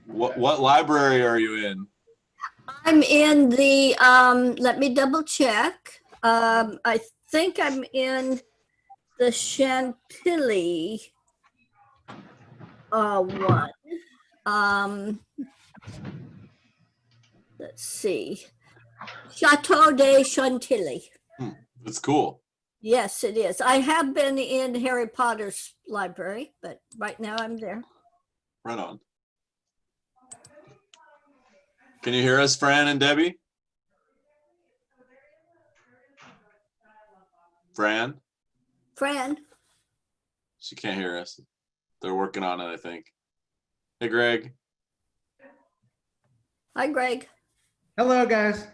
What library are you in? I'm in the, let me double check. I think I'm in the Chantilly one. Let's see. Chateau de Chantilly. It's cool. Yes, it is. I have been in Harry Potter's library, but right now I'm there. Right on. Can you hear us, Fran and Debbie? Fran? She can't hear us. They're working on it, I think. Hey, Greg. Hi, Greg. Hello, guys.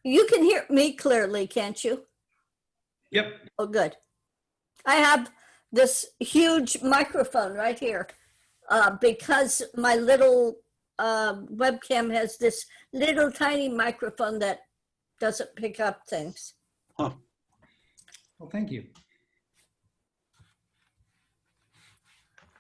You can hear me clearly, can't you? Yep. Oh, good. I have this huge microphone right here because my little webcam has this little tiny microphone that doesn't pick up things. Huh. Well, thank you.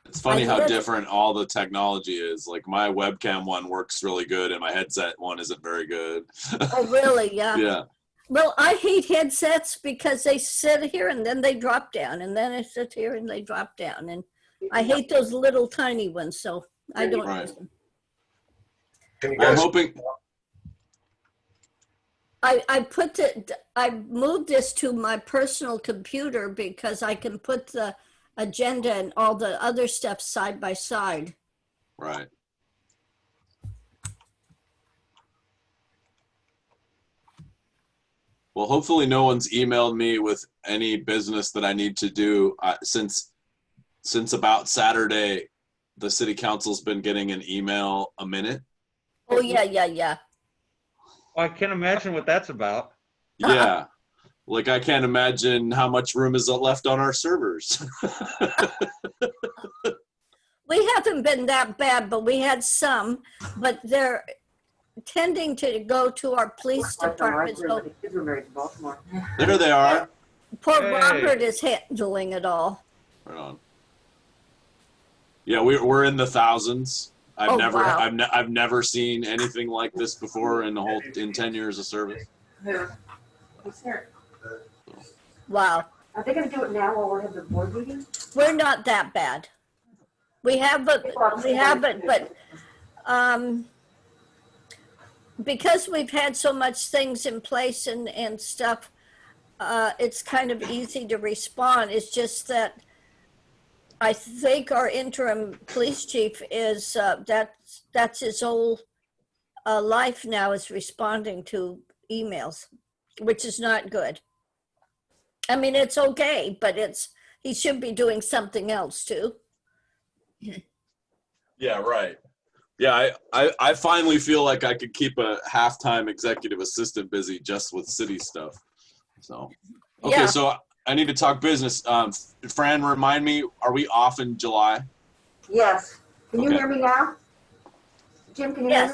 It's funny how different all the technology is. Like my webcam one works really good and my headset one isn't very good. Oh, really? Yeah. Yeah. Well, I hate headsets because they sit here and then they drop down, and then I sit here and they drop down. And I hate those little tiny ones, so I don't use them. Well, I'm hoping. I moved this to my personal computer because I can put the agenda and all the other stuff side by side. Right. Well, hopefully no one's emailed me with any business that I need to do since about Saturday. The city council's been getting an email a minute. Oh, yeah. Well, I can't imagine what that's about. Yeah. Like I can't imagine how much room is left on our servers. We haven't been that bad, but we had some, but they're tending to go to our police department. So There they are. poor Robert is handling it all. Right on. Yeah, we're in the thousands. I've never seen anything like this before in 10 years of service. Who's here? Wow. Are they going to do it now while we're having the board meeting? We're not that bad. We have it, but because we've had so much things in place and stuff, it's kind of easy to respond. It's just that I think our interim police chief is, that's his whole life now, is responding to emails, which is not good. I mean, it's okay, but he should be doing something else too. Yeah, right. Yeah, I finally feel like I could keep a half-time executive assistant busy just with city stuff. So, okay, Yeah. So I need to talk business. Fran, remind me, are we off in July? Yes. Can you Okay. hear me now? Jim, can you hear me?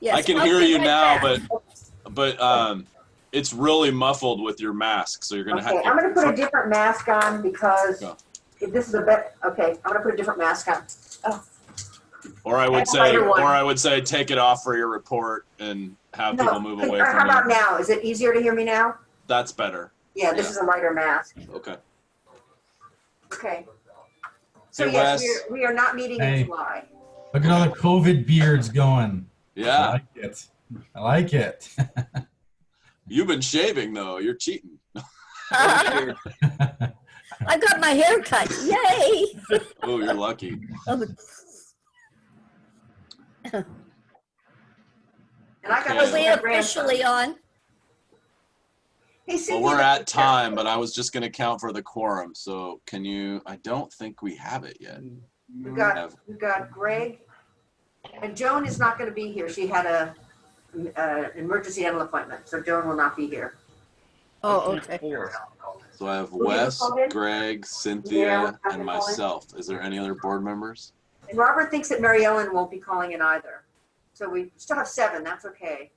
Yes. I can I'll hear be you right now, back. but it's really muffled with your mask, so you're gonna have Okay, to. I'm going to put a different mask on because Go. if this is a bit, okay, I'm going to put a different mask on. Oh, Or I would say, take it off for your report and have people move away how from about you. now? Is it easier to hear me now? That's better. Yeah, this is a lighter mask. Okay. Okay. So Hey, yes, Wes. we are not meeting in July. Look at all the COVID beards going. Yeah. I like it. I like it. You've been shaving though. You're cheating. I got my hair cut. Yay! Oh, you're lucky. And I got Are we officially on? Hey, Well, we're at time, but I was just going to count for the quorum. So can you? I don't think we have it yet. We've got Greg, and Joan is not going to be here. She had an emergency dental appointment, so Joan will not be here. Oh, okay. So I have Wes, Greg, Cynthia, and myself. Is there any other board members? And Robert thinks that Mary Ellen won't be calling in either. So we still have 7. That's okay.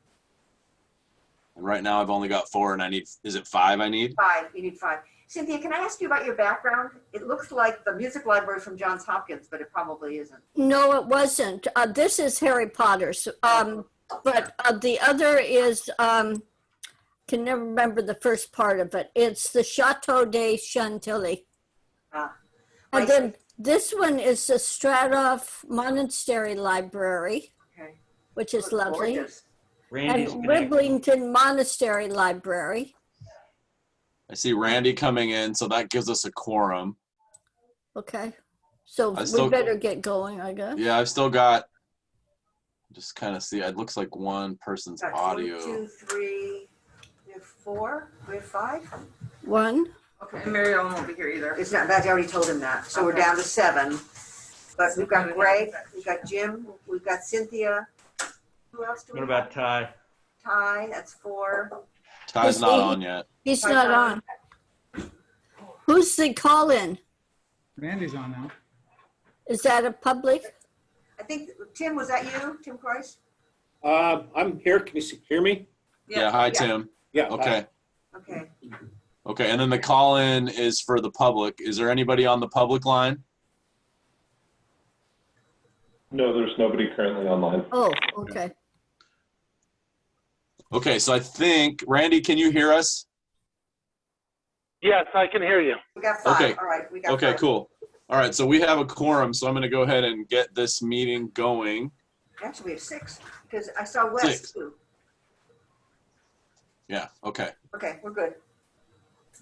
And right now I've only got 4, and is it 5 I need? 5. You need 5. Cynthia, can I ask you about your background? It looks like the music library from Johns Hopkins, but it probably isn't. No, it wasn't. This is Harry Potter's. But the other is, can never remember the first part of it. It's the Chateau de Chantilly. Ah, And I then this one is the Stratov Monastery Library, okay. which is Looks lovely. gorgeous. Randy's And connected. Riblington Monastery Library. I see Randy coming in, so that gives us a quorum. Okay. So I we still- better get going, I guess. Yeah, I've still got, just kind of see, it looks like one person's Got audio. 1, 2, 3, we have 4, we have 5. One. Okay. And Mary Ellen won't be here either. It's not, I already told him that. So we're Okay. down to 7. But we've got Greg, we've got Jim, we've got Cynthia. Who else do we What have? about Ty? Ty, that's 4. Ty's Is not he- on yet. He's Hi, not Tom. on. Who's the call-in? Randy's on now. Is that a public? I think, Tim, was that you? Tim Price? I'm here. Can you hear me? Yeah, hi, Yeah. Tim. Yeah. Okay. Okay. Okay, and then the call-in is for the public. Is there anybody on the public line? No, there's nobody currently online. Oh, okay. Okay, so I think, Randy, can you hear us? Yes, I can hear you. We got 5. Okay. All right, we got 5. Okay, cool. All right, so we have a quorum, so I'm gonna go ahead and get this meeting going. Actually, we have 6, because I saw Wes 6. too. Yeah, okay. Okay, we're good.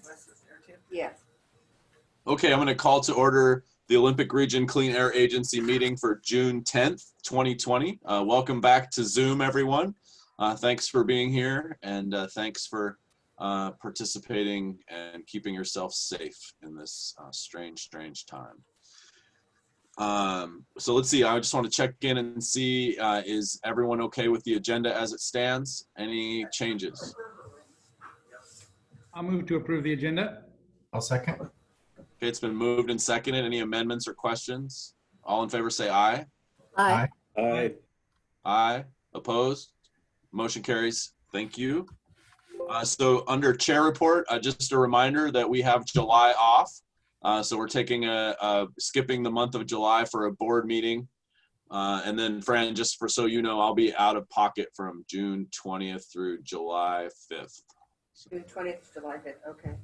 Wes is there too. Yeah. Okay, I'm gonna call to order the Olympic Region Clean Air Agency meeting for June 10th, 2020. Welcome back to Zoom, everyone. Thanks for being here, and thanks for participating and keeping yourself safe in this strange time. So let's see, I just want to check in and see, is everyone okay with the agenda as it stands? Any changes? I'll move to approve the agenda. I'll second. Okay, it's been moved and seconded. Any amendments or questions? All in favor say aye. Aye. Aye. Opposed? Motion carries. Thank you. So under chair report, just a reminder that we have July off. So we're taking skipping the month of July for a board meeting. And then Fran, just for so you know, I'll be out of pocket from June 20th through July 5th. June 20th, July 5th, okay.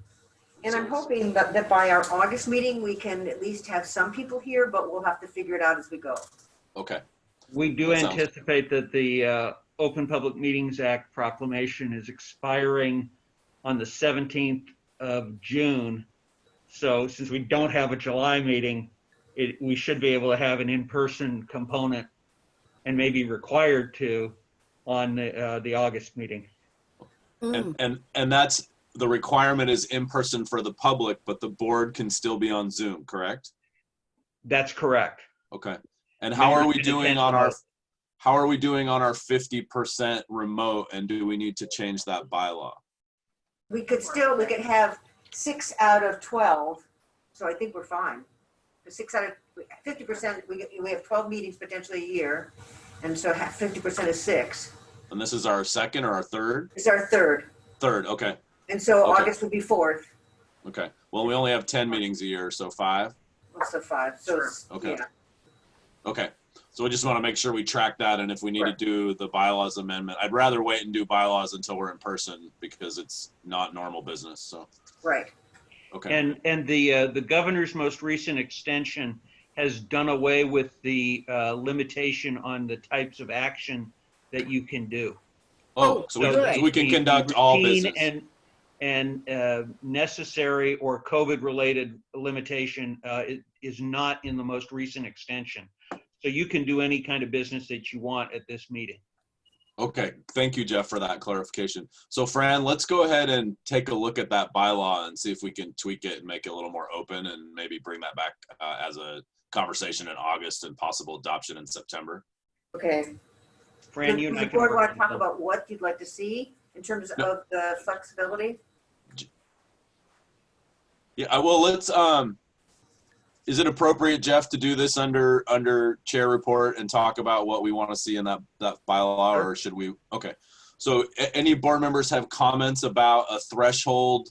And I'm hoping that by our August meeting, we can at least have some people here, but we'll have to figure it out as we go. Okay. We do That sounds- anticipate that the Open Public Meetings Act proclamation is expiring on the 17th of June. So since we don't have a July meeting, we should be able to have an in-person component and maybe required to on the August meeting. Mm. And that's, the requirement is in person for the public, but the board can still be on Zoom, correct? That's correct. Okay. And how are we Members can doing attend on our, remote. how are we doing on our 50% remote, and do we need to change that bylaw? We could have 6 out of 12, so I think we're fine. The 6 out of 50%, we have 12 meetings potentially a year, and so 50% is 6. And this is our second or our third? It's our third, Third, okay, and so Okay. August would be 4th, okay. Well, we only have 10 meetings a year, so 5. so 5, so it's, Okay. yeah. Okay, so we just want to make sure we track that, and if we need to do the bylaws amendment, I'd rather wait and do bylaws until we're in person because it's not normal business, so, Right. okay. And the governor's most recent extension has done away with the limitation on the types of action that you can do. Oh, so good. we can The conduct all routine business. And necessary or COVID-related limitation is not in the most recent extension. So you can do any kind of business that you want at this meeting. Okay, thank you, Jeff, for that clarification. So Fran, let's go ahead and take a look at that bylaw and see if we can tweak it and make it a little more open and maybe bring that back as a conversation in August and possible adoption in September. Okay. Fran, you and I Does the can board work want on to talk that. about what you'd like to see in terms No. of the flexibility? Yeah, well, let's, is it appropriate, Jeff, to do this under chair report and talk about what we want to see in that bylaw, or should we? Okay. So any board members have comments about a threshold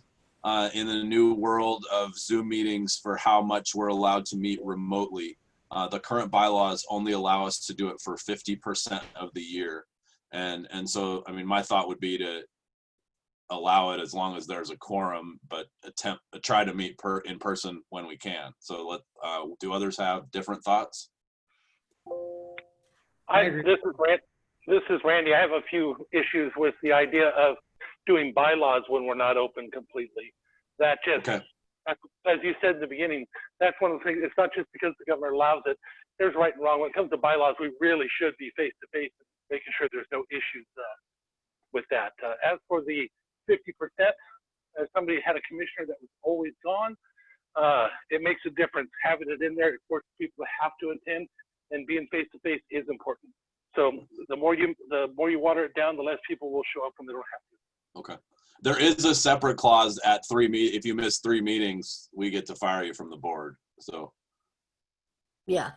in the new world of Zoom meetings for how much we're allowed to meet remotely. The current bylaws only allow us to do it for 50% of the year. And so, I mean, my thought would be to allow it as long as there's a quorum, but try to meet in person when we can. So do others have different thoughts? This is Randy. I have a few issues with the idea of doing bylaws when we're not open completely. That just, Okay. as you said in the beginning, that's one of the things. It's not just because the governor allows it. There's right and wrong. When it comes to bylaws, we really should be face to face, making sure there's no issues with that. As for the 50%, as somebody had a commissioner that was always gone, it makes a difference having it in there. It forces people to have to attend, and being face to face is important. So the more you water it down, the less people will show up when they don't have to. Okay. There is a separate clause at if you miss 3 meetings, we get to fire you from the board. So Yeah.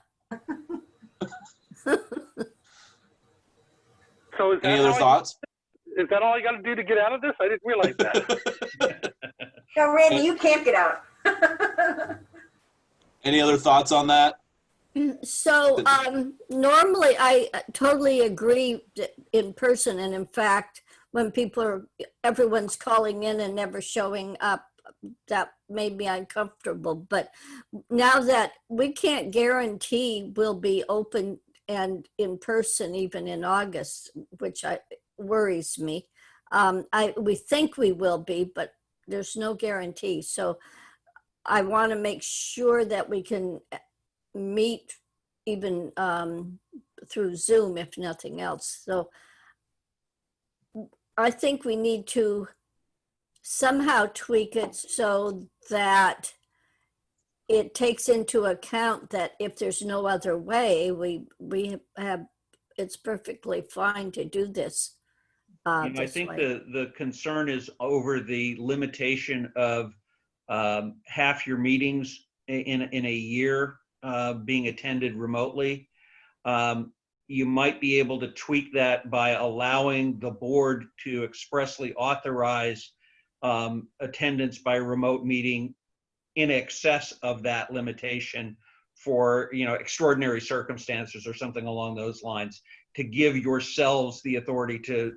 So is that any other thoughts? Is that all I got to do to get out of this? I didn't realize that. No, Randy, you can't get out. Any other thoughts on that? So normally I totally agree in person. And in fact, when everyone's calling in and never showing up, that made me uncomfortable. But now that we can't guarantee we'll be open and in person even in August, which worries me. We think we will be, but there's no guarantee. So I want to make sure that we can meet even through Zoom, if nothing else. So I think we need to somehow tweak it so that it takes into account that if there's no other way, it's perfectly fine to do this. I think the concern is over the limitation of half your meetings in a year being attended remotely. You might be able to tweak that by allowing the board to expressly authorize attendance by remote meeting in excess of that limitation for, extraordinary circumstances or something along those lines, to give yourselves the authority to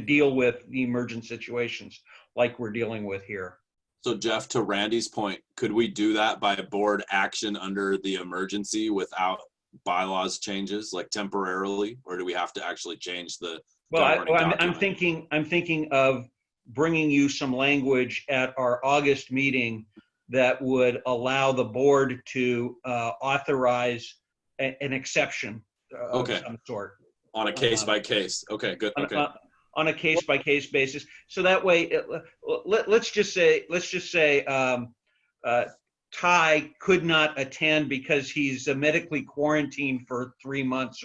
deal with the emergent situations like we're dealing with here. So Jeff, to Randy's point, could we do that by board action under the emergency without bylaws changes, like temporarily, or do we have to actually change the governing document? I'm thinking of bringing you some language at our August meeting that would allow the board to authorize an exception of some sort. On a case by case. Okay, good. Okay. On a case by case basis. So that way, let's just say Ty could not attend because he's medically quarantined for 3 months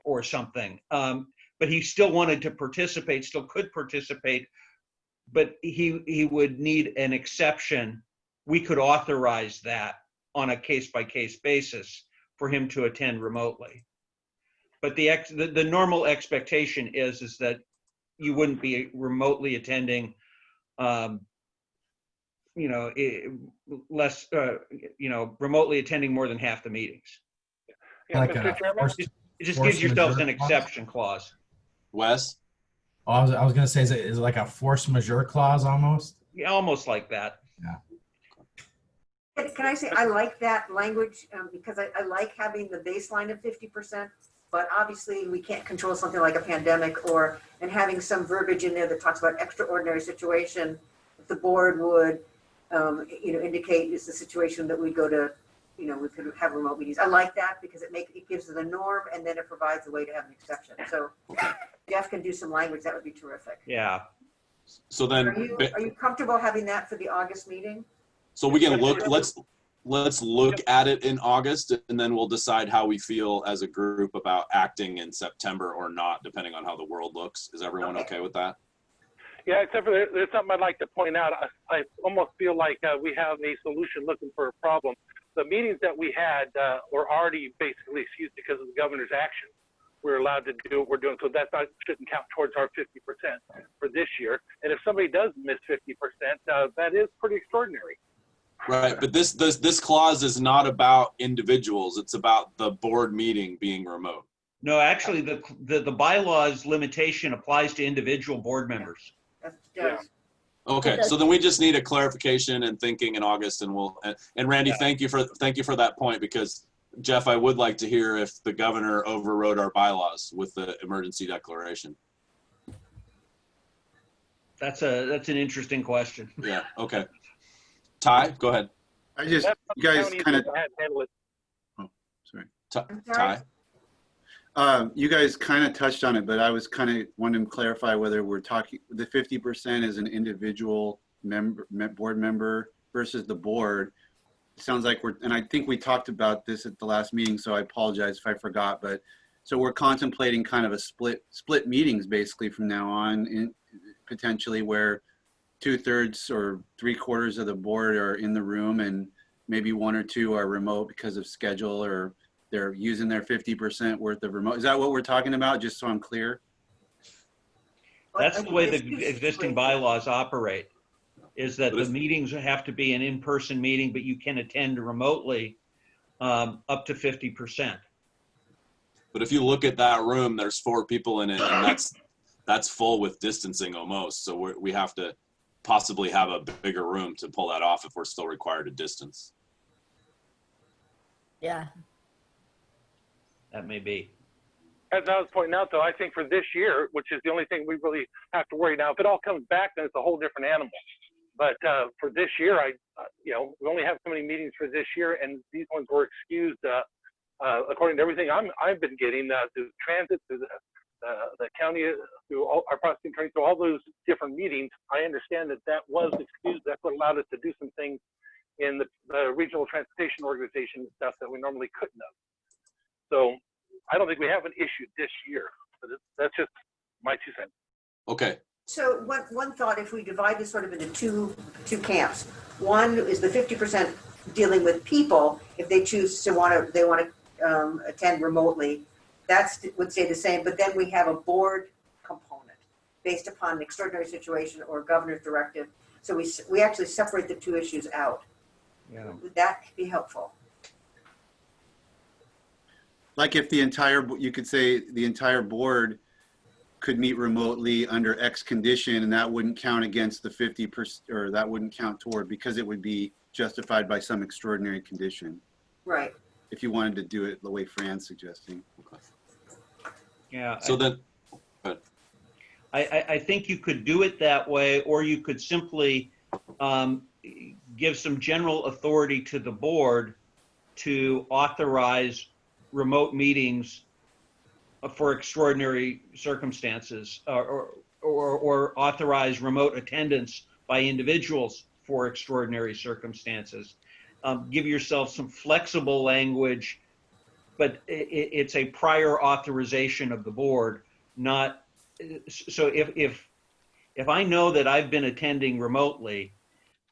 or something. But he still wanted to participate, still could participate, but he would need an exception. We could authorize that on a case by case basis for him to attend remotely. But the normal expectation is that you wouldn't be remotely attending, remotely attending more than half the meetings. Yeah, Like Mr. Chairman? It just Force gives yourselves majeure an clause? exception clause. Wes? Oh, I was gonna say, is it like a force majeure clause almost? Yeah, almost like that. Can I say, I like that language because I like having the baseline of 50%, but obviously we can't control something like a pandemic and having some verbiage in there that talks about extraordinary situation. If the board would, indicate is the situation that we go to, we could have remote meetings. I like that because it gives it a norm and then it provides a way to have an exception. So Jeff can do some language, that would be terrific. Yeah. So then, Are you comfortable having that for the August meeting? so we can let's look at it in August, and then we'll decide how we feel as a group about acting in September or not, depending on how the world looks. Is everyone okay with that? Yeah, except for there's something I'd like to point out. I almost feel like we have a solution looking for a problem. The meetings that we had were already basically excused because of the governor's action. we're allowed to do what we're doing. So that shouldn't count towards our 50% for this year. And if somebody does miss 50%, that is pretty extraordinary. Right, but this clause is not about individuals. It's about the board meeting being remote. No, actually, the bylaws limitation applies to individual board members. That does. Okay, so then we just need a clarification and thinking in August, and and Randy, thank you for that point, because Jeff, I would like to hear if the governor overrode our bylaws with the emergency declaration. That's an interesting question. Yeah. Okay. Ty, go ahead. You guys kind of. Oh, sorry. Ty. You guys kind of touched on it, but I was kind of wanting to clarify whether we're talking the 50% is an individual board member versus the board. It sounds like and I think we talked about this at the last meeting, so I apologize if I forgot, but so we're contemplating kind of a split meetings basically from now on, potentially where 2/3 or 3/4 of the board are in the room and maybe 1 or 2 are remote because of schedule, or they're using their 50% worth of remote. Is that what we're talking about? Just so I'm clear. That's the way the existing bylaws operate, is that the meetings have to be an in-person meeting, but you can attend remotely up to 50%. But if you look at that room, there's 4 people in it, and that's full with distancing almost. So we have to possibly have a bigger room to pull that off if we're still required to distance. Yeah. That may be. As I was pointing out, though, I think for this year, which is the only thing we really have to worry now, if it all comes back, then it's a whole different animal. But for this year, we only have so many meetings for this year, and these ones were excused according to everything I've been getting through transit, through the county, through all our prosecuting attorneys, through all those different meetings. I understand that was excused. That's what allowed us to do some things in the regional transportation organization stuff that we normally couldn't have. So I don't think we have an issue this year, but that's just my 2 cents. Okay. So one thought, if we divide this sort of into two camps, one is the 50% dealing with people, if they choose to want to attend remotely, that would stay the same. But then we have a board component based upon an extraordinary situation or governor's directive. So we actually separate the 2 issues out. Yeah. Would that be helpful? Like if you could say the entire board could meet remotely under X condition, and that wouldn't count against the 50%, or that wouldn't count toward, because it would be justified by some extraordinary condition. Right. If you wanted to do it the way Fran's suggesting. Okay. Yeah. So I think you could do it that way, or you could simply give some general authority to the board to authorize remote meetings for extraordinary circumstances, or authorize remote attendance by individuals for extraordinary circumstances. Give yourself some flexible language, but it's a prior authorization of the board, not. So if I know that I've been attending remotely,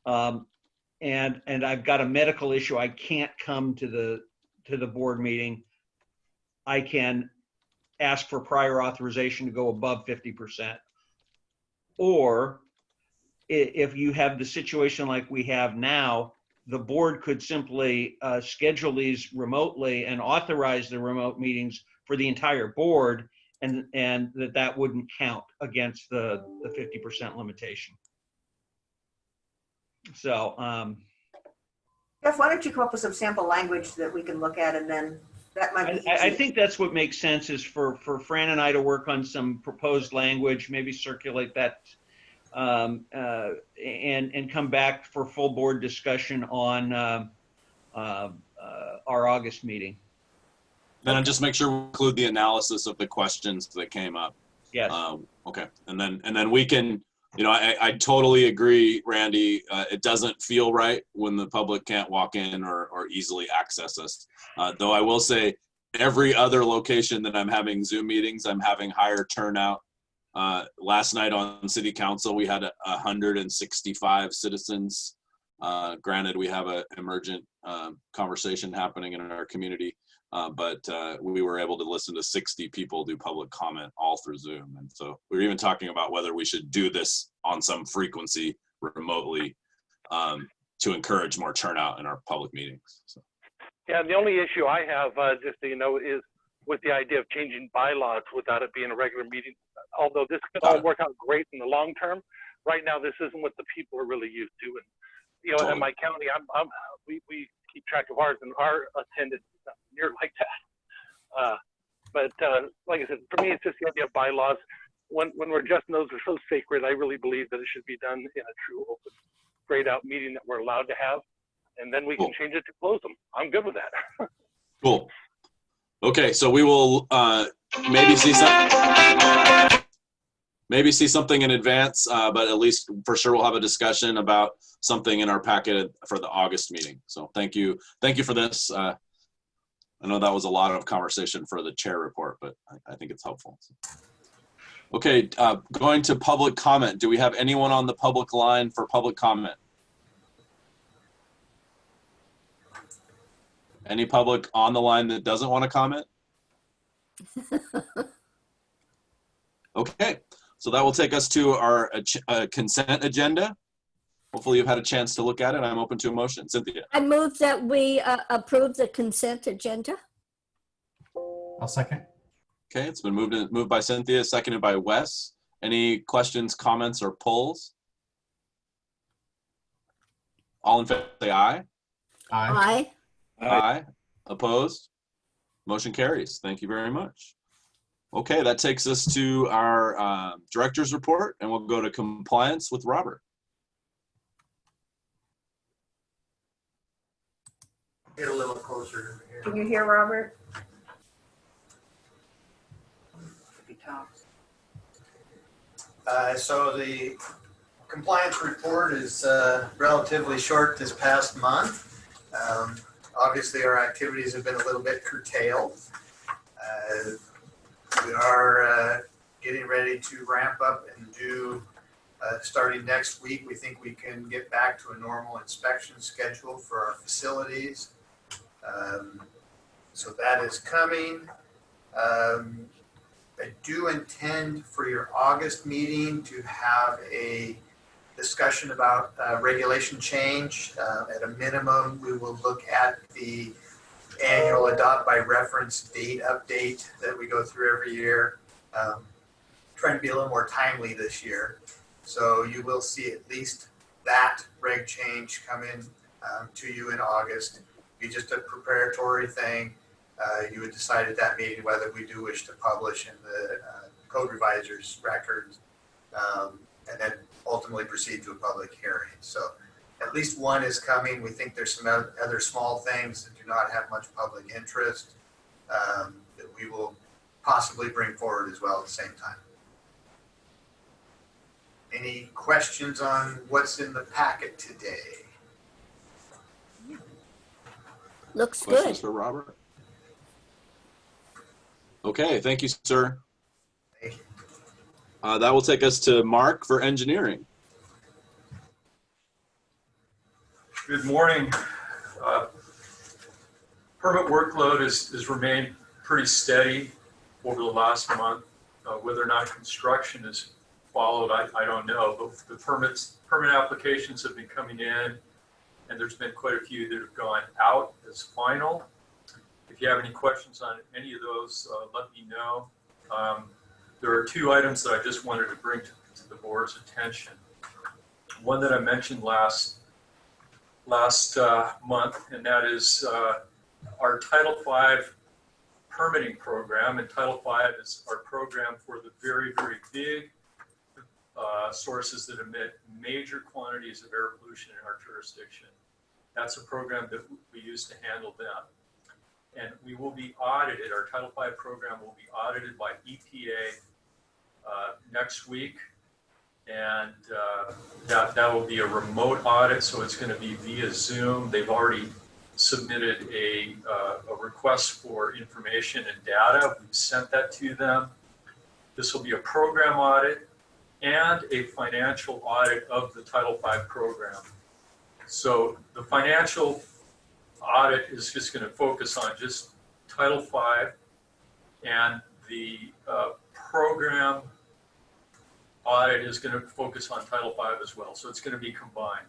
and I've got a medical issue, I can't come to the board meeting, I can ask for prior authorization to go above 50%. Or if you have the situation like we have now, the board could simply schedule these remotely and authorize the remote meetings for the entire board, and that wouldn't count against the 50% limitation. So Jeff, why don't you come up with some sample language that we can look at, and then that might be easy. I think that's what makes sense, is for Fran and I to work on some proposed language, maybe circulate that, and come back for full board discussion on our August meeting. Then just make sure we include the analysis of the questions that came up. Yes. Okay, and then we can, I totally agree, Randy. It doesn't feel right when the public can't walk in or easily access us. Though I will say, every other location that I'm having Zoom meetings, I'm having higher turnout. Last night on City Council, we had 165 citizens. Granted, we have an emergent conversation happening in our community. but we were able to listen to 60 people do public comment all through Zoom. And so we were even talking about whether we should do this on some frequency remotely to encourage more turnout in our public meetings. So. Yeah, the only issue I have, just so you know, is with the idea of changing bylaws without it being a regular meeting. Although this could all work out great in the long term, right now this isn't what the people are really used to. And you know, Totally. in my county, we keep track of ours, and our attendance is not near like that. But like I said, for me, it's just the idea of bylaws. When we're adjusting those, are so sacred. I really believe that it should be done in a true open, straight out meeting that we're allowed to have, and then we can change it to close them. I'm good with that. Cool. Okay, so we will maybe see something in advance, but at least for sure we'll have a discussion about something in our packet for the August meeting. So thank you for this. I know that was a lot of conversation for the chair report, but I think it's helpful. Okay, going to public comment. Do we have anyone on the public line for public comment? Any public on the line that doesn't want to comment? Okay, so that will take us to our consent agenda. Hopefully you've had a chance to look at it. I'm open to a motion. Cynthia. I move that we approve the consent agenda. I'll second. Okay, it's been moved by Cynthia, seconded by Wes. Any questions, comments, or polls? All in favor, say aye. Aye. Aye. Aye. Opposed? Motion carries. Thank you very much. Okay, that takes us to our director's report, and we'll go to compliance with Robert. Get a little closer here. Can you hear Robert? If he talks. So the compliance report is relatively short this past month. Obviously, our activities have been a little bit curtailed. We are getting ready to ramp up and do, starting next week, we think we can get back to a normal inspection schedule for our facilities. So that is coming. I do intend for your August meeting to have a discussion about regulation change. At a minimum, we will look at the annual adopt by reference date update that we go through every year. Trying to be a little more timely this year. So you will see at least that reg change come in to you in August. Be just a preparatory thing. You would decide at that meeting whether we do wish to publish in the code reviser's records, and then ultimately proceed to a public hearing. So at least one is coming. We think there's some other small things that do not have much public interest that we will possibly bring forward as well at the same time. Any questions on what's in the packet today? Looks Questions good. for Robert? Okay, thank you, sir. Thank you. That will take us to Mark for engineering. Good morning. Permit workload has remained pretty steady over the last month. Whether or not construction is followed, I don't know, but the permit applications have been coming in, and there's been quite a few that have gone out as final. If you have any questions on any of those, let me know. There are two items that I just wanted to bring to the board's attention. One that I mentioned last month, and that is our Title V permitting program. And Title V is our program for the very, very big sources that emit major quantities of air pollution in our jurisdiction. That's a program that we use to handle them. And we will be audited, our Title V program will be audited by EPA next week. And that will be a remote audit, so it's going to be via Zoom. They've already submitted a request for information and data. We've sent that to them. This will be a program audit and a financial audit of the Title V program. So the financial audit is just going to focus on just Title V, and the program audit is going to focus on Title V as well. So it's going to be combined.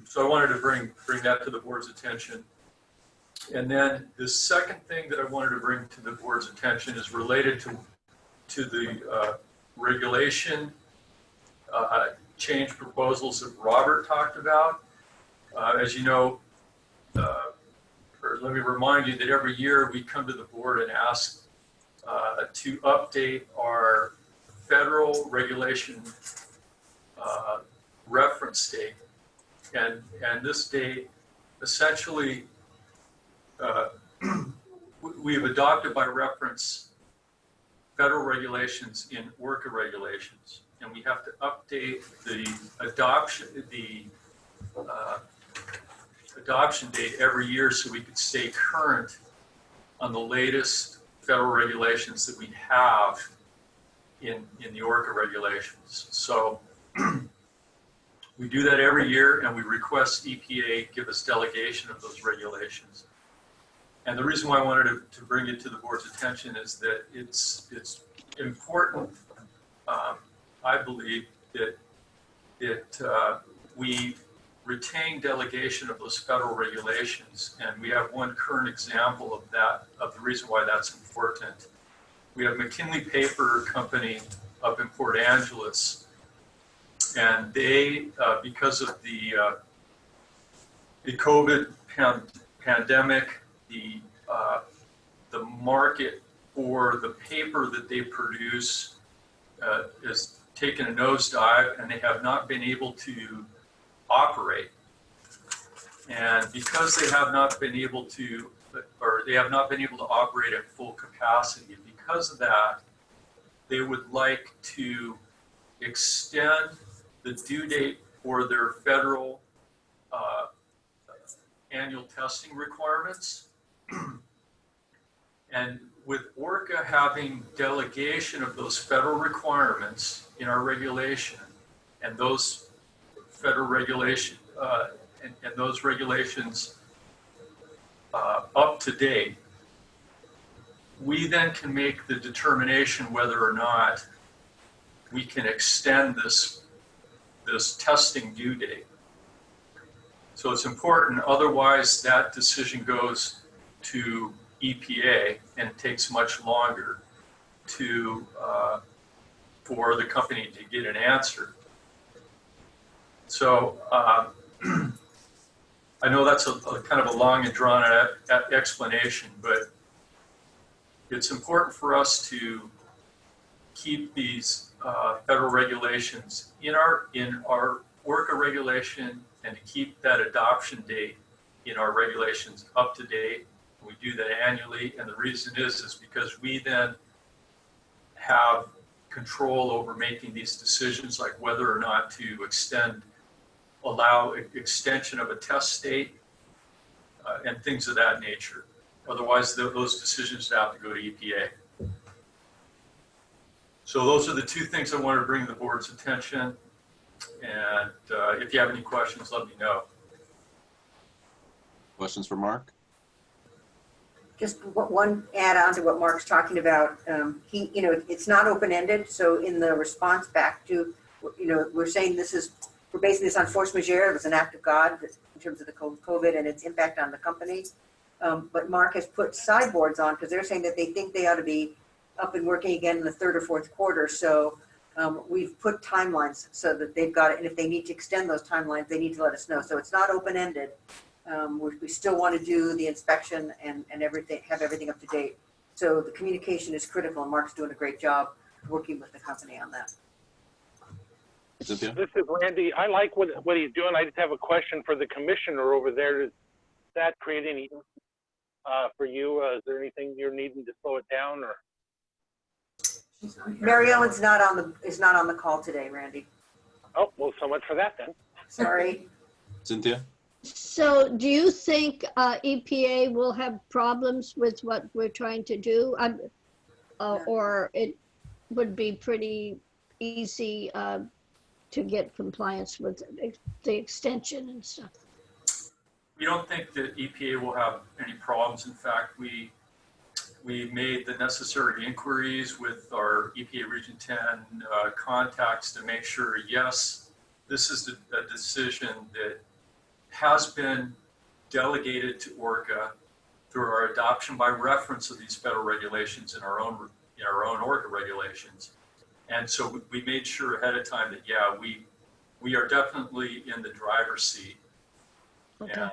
So I wanted to bring that to the board's attention. And then the second thing that I wanted to bring to the board's attention is related to the regulation change proposals that Robert talked about. As you know, or let me remind you that every year we come to the board and ask to update our federal regulation reference date. And this date essentially we've adopted by reference federal regulations in ORCAA regulations, and we have to update the adoption date every year so we could stay current on the latest federal regulations that we have in the ORCAA regulations. So we do that every year, and we request EPA give us delegation of those regulations. And the reason why I wanted to bring it to the board's attention is that it's important, I believe, that we retain delegation of those federal regulations. And we have one current example of that, of the reason why that's important. We have McKinley Paper Company up in Port Angeles, and they, because of the COVID pandemic, the market for the paper that they produce has taken a nosedive, and they have not been able to operate. And because they have not been able to, or they have not been able to operate at full capacity, because of that, they would like to extend the due date for their federal annual testing requirements. And with ORCAA having delegation of those federal requirements in our regulation, and those federal regulation and those regulations up to date, we then can make the determination whether or not we can extend this testing due date. So it's important, otherwise that decision goes to EPA, and it takes much longer for the company to get an answer. So I know that's a kind of a long and drawn out explanation, but it's important for us to keep these federal regulations in our ORCAA regulation, and to keep that adoption date in our regulations up to date. We do that annually, and the reason is because we then have control over making these decisions, like whether or not to allow extension of a test date, and things of that nature. Otherwise, those decisions have to go to EPA. So those are the two things I wanted to bring to the board's attention. And if you have any questions, let me know. Questions for Mark? Just one add on to what Mark's talking about. It's not open-ended. So in the response back to, we're saying we're basing this on force majeure. It was an act of God in terms of the COVID and its impact on the company. But Mark has put sideboards on because they're saying that they think they ought to be up and working again in the third or fourth quarter. So we've put timelines so that they've got it. And if they need to extend those timelines, they need to let us know. So it's not open-ended. We still want to do the inspection and everything, have everything up to date. So the communication is critical, and Mark's doing a great job working with the company on that. Cynthia? This is Randy. I like what he's doing. I just have a question for the commissioner over there. Does that create any for you? Is there anything you're needing to slow it down, or? Mary Ellen's is not on the call today, Randy. Oh, well, so much for that then. Sorry. Cynthia? So do you think EPA will have problems with what we're trying to do? Or it would be pretty easy to get compliance with the extension and stuff? we don't think that EPA will have any problems. In fact, we made the necessary inquiries with our EPA Region 10 contacts to make sure, yes, this is a decision that has been delegated to ORCAA through our adoption by reference of these federal regulations in our own ORCAA regulations. And so we made sure ahead of time that, yeah, we are definitely in the driver's seat. Okay. And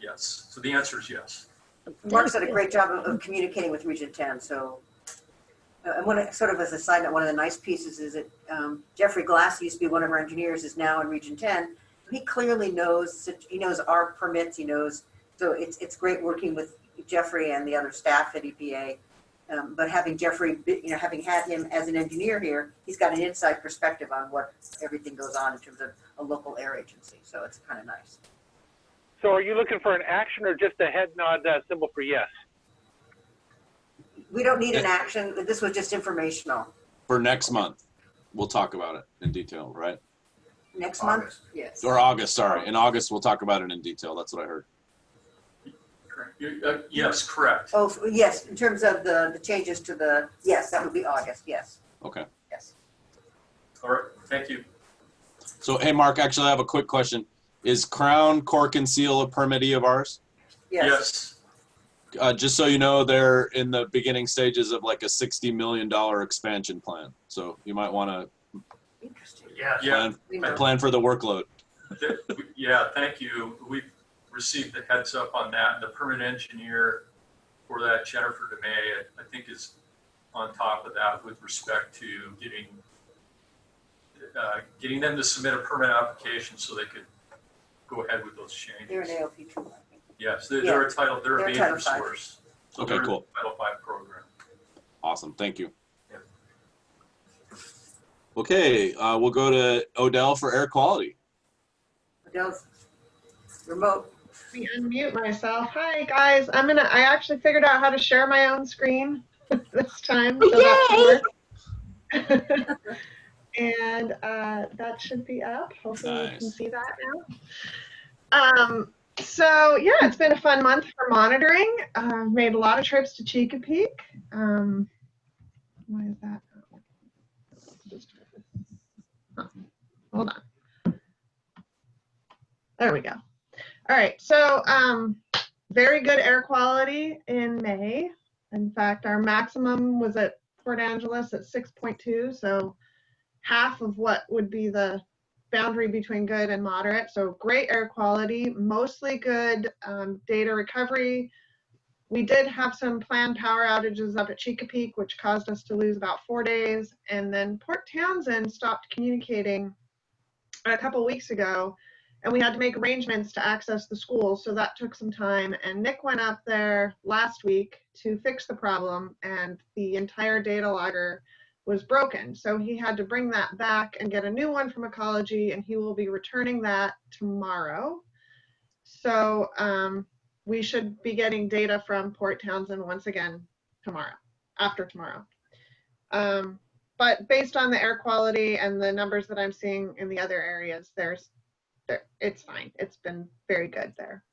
yes, so the answer is yes. Mark's done a great job of communicating with Region 10. So, sort of as a side note, one of the nice pieces is that Jeffrey Glass, who used to be one of our engineers, is now in Region 10. He clearly knows, he knows our permits, he knows, so it's great working with Jeffrey and the other staff at EPA. But having Jeffrey, having had him as an engineer here, he's got an inside perspective on what everything goes on in terms of a local air agency. So it's kind of nice. So are you looking for an action or just a head nod symbol for yes? We don't need an action. This was just informational. For next month, we'll talk about it in detail, right? Next month? Yes. Or August, sorry. In August, we'll talk about it in detail. That's what I heard. Yes, correct. Oh, yes, in terms of the changes to the, yes, that would be August, yes. Okay. Yes. All right, thank you. So, hey, Mark, actually, I have a quick question. Is Crown, Cork, and Seal a permittee of ours? Yes. Just so you know, they're in the beginning stages of like a $60 million expansion plan. So you might want to Interesting. plan for the workload. Yeah, thank you. We've received the heads up on that. The permit engineer for that, Jennifer DeMay, I think is on top of that with respect to getting them to submit a permit application so they could go ahead with those changes. They're an ALP too, I think. Yes, they're a title, they're a major source. So Okay, cool. Title V program. Awesome, thank you. Yeah. Okay, we'll go to Odell for air quality. Adele's remote. Let me unmute myself. Hi guys, I actually figured out how to share my own screen this time. So that should work. And that should be up. Hopefully you can see that now. So yeah, it's been a fun month for monitoring. Made a lot of trips to Chesapeake. Why is that? Oh, hold on. There we go. All right, so very good air quality in May. In fact, our maximum was at Port Angeles at 6.2, so half of what would be the boundary between good and moderate. So great air quality, mostly good data recovery. We did have some planned power outages up at Chesapeake, which caused us to lose about 4 days. And then Port Townsend stopped communicating a couple weeks ago, and we had to make arrangements to access the school. So that took some time. And Nick went up there last week to fix the problem, and the entire data logger was broken. So he had to bring that back and get a new one from Ecology, and he will be returning that tomorrow. So we should be getting data from Port Townsend once again tomorrow, after tomorrow. But based on the air quality and the numbers that I'm seeing in the other areas, it's fine. It's been very good there.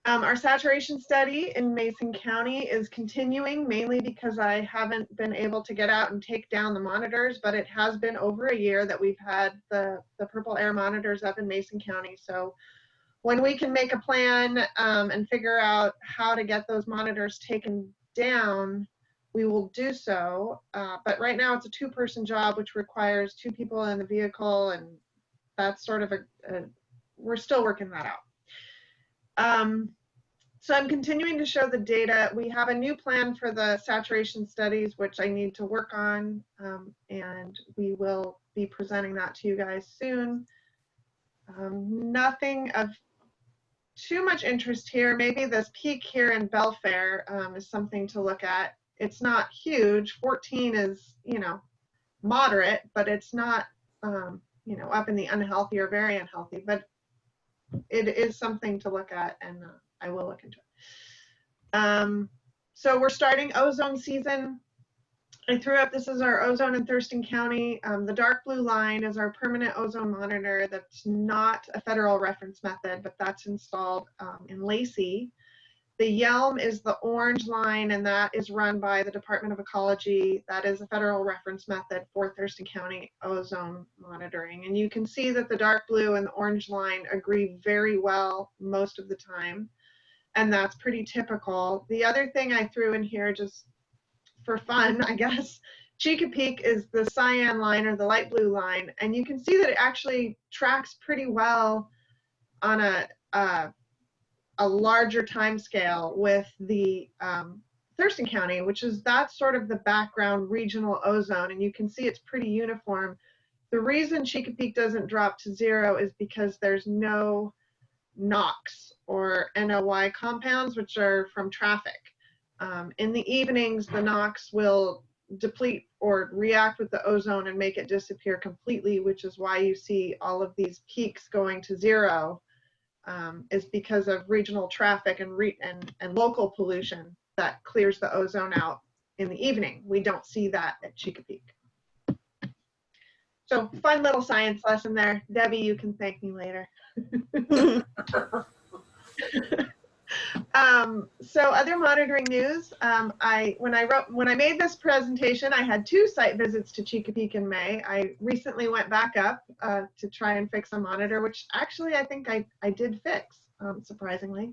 Our saturation study in Mason County is continuing, mainly because I haven't been able to get out and take down the monitors, but it has been over a year that we've had the purple air monitors up in Mason County. So when we can make a plan and figure out how to get those monitors taken down, we will do so. But right now it's a 2-person job, which requires 2 people in the vehicle, and that's sort of we're still working that out. So I'm continuing to show the data. We have a new plan for the saturation studies, which I need to work on, and we will be presenting that to you guys soon. Nothing of too much interest here. Maybe this peak here in Belfair is something to look at. It's not huge. 14 is, moderate, but it's not, up in the unhealthy or very unhealthy, but it is something to look at, and I will look into it. So we're starting ozone season. I threw up, this is our ozone in Thurston County. The dark blue line is our permanent ozone monitor. That's not a federal reference method, but that's installed in Lacey. The Yelm is the orange line, and that is run by the Department of Ecology. That is a federal reference method for Thurston County ozone monitoring. And you can see that the dark blue and the orange line agree very well most of the time. And that's pretty typical. The other thing I threw in here just for fun, I guess, Chesapeake is the cyan line or the light blue line. And you can see that it actually tracks pretty well on a larger time scale with the Thurston County, that's sort of the background regional ozone, and you can see it's pretty uniform. The reason Chesapeake doesn't drop to 0 is because there's no NOx or NOI compounds, which are from traffic. In the evenings, the NOx will deplete or react with the ozone and make it disappear completely, which is why you see all of these peaks going to 0. Is because of regional traffic and local pollution that clears the ozone out in the evening. We don't see that at Chesapeake. So fun little science lesson there. Debbie, you can thank me later. So other monitoring news, when I made this presentation, I had 2 site visits to Chesapeake in May. I recently went back up to try and fix a monitor, which actually I think I did fix, surprisingly.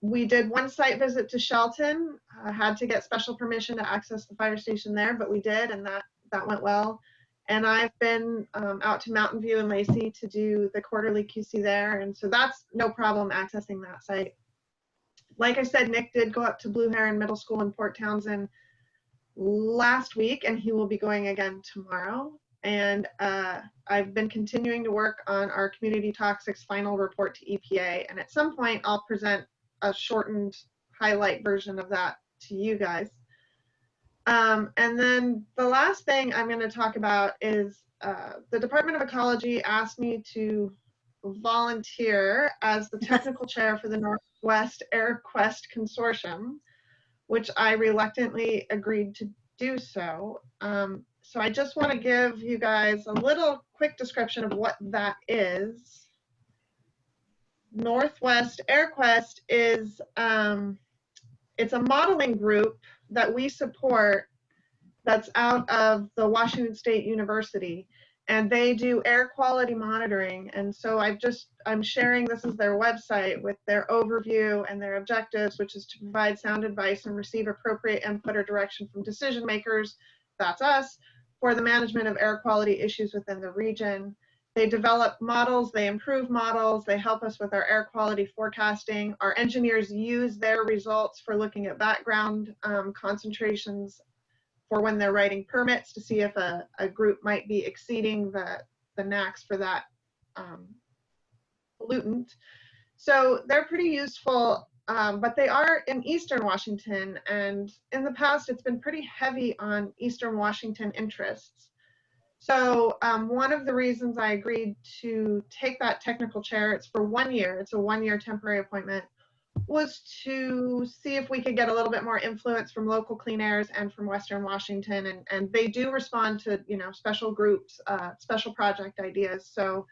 We did 1 site visit to Shelton. I had to get special permission to access the fire station there, but we did, and that went well. And I've been out to Mountain View and Lacey to do the quarterly QC there. And so that's no problem accessing that site. Like I said, Nick did go up to Blue Heron Middle School in Port Townsend last week, and he will be going again tomorrow. And I've been continuing to work on our community toxics final report to EPA. And at some point, I'll present a shortened highlight version of that to you guys. And then the last thing I'm going to talk about is the Department of Ecology asked me to volunteer as the technical chair for the Northwest Air Quest Consortium, which I reluctantly agreed to do so. So I just want to give you guys a little quick description of what that is. Northwest Air Quest is it's a modeling group that we support that's out of the Washington State University, and they do air quality monitoring. And so I'm sharing, this is their website with their overview and their objectives, which is to provide sound advice and receive appropriate input or direction from decision makers, that's us, for the management of air quality issues within the region. They develop models, they improve models, they help us with our air quality forecasting. Our engineers use their results for looking at background concentrations for when they're writing permits to see if a group might be exceeding the NAAQS for that pollutant. So they're pretty useful, but they are in Eastern Washington, and in the past it's been pretty heavy on Eastern Washington interests. So one of the reasons I agreed to take that technical chair, it's for 1 year, it's a 1-year temporary appointment, was to see if we could get a little bit more influence from local clean airs and from Western Washington. And they do respond to, special groups, special project ideas. So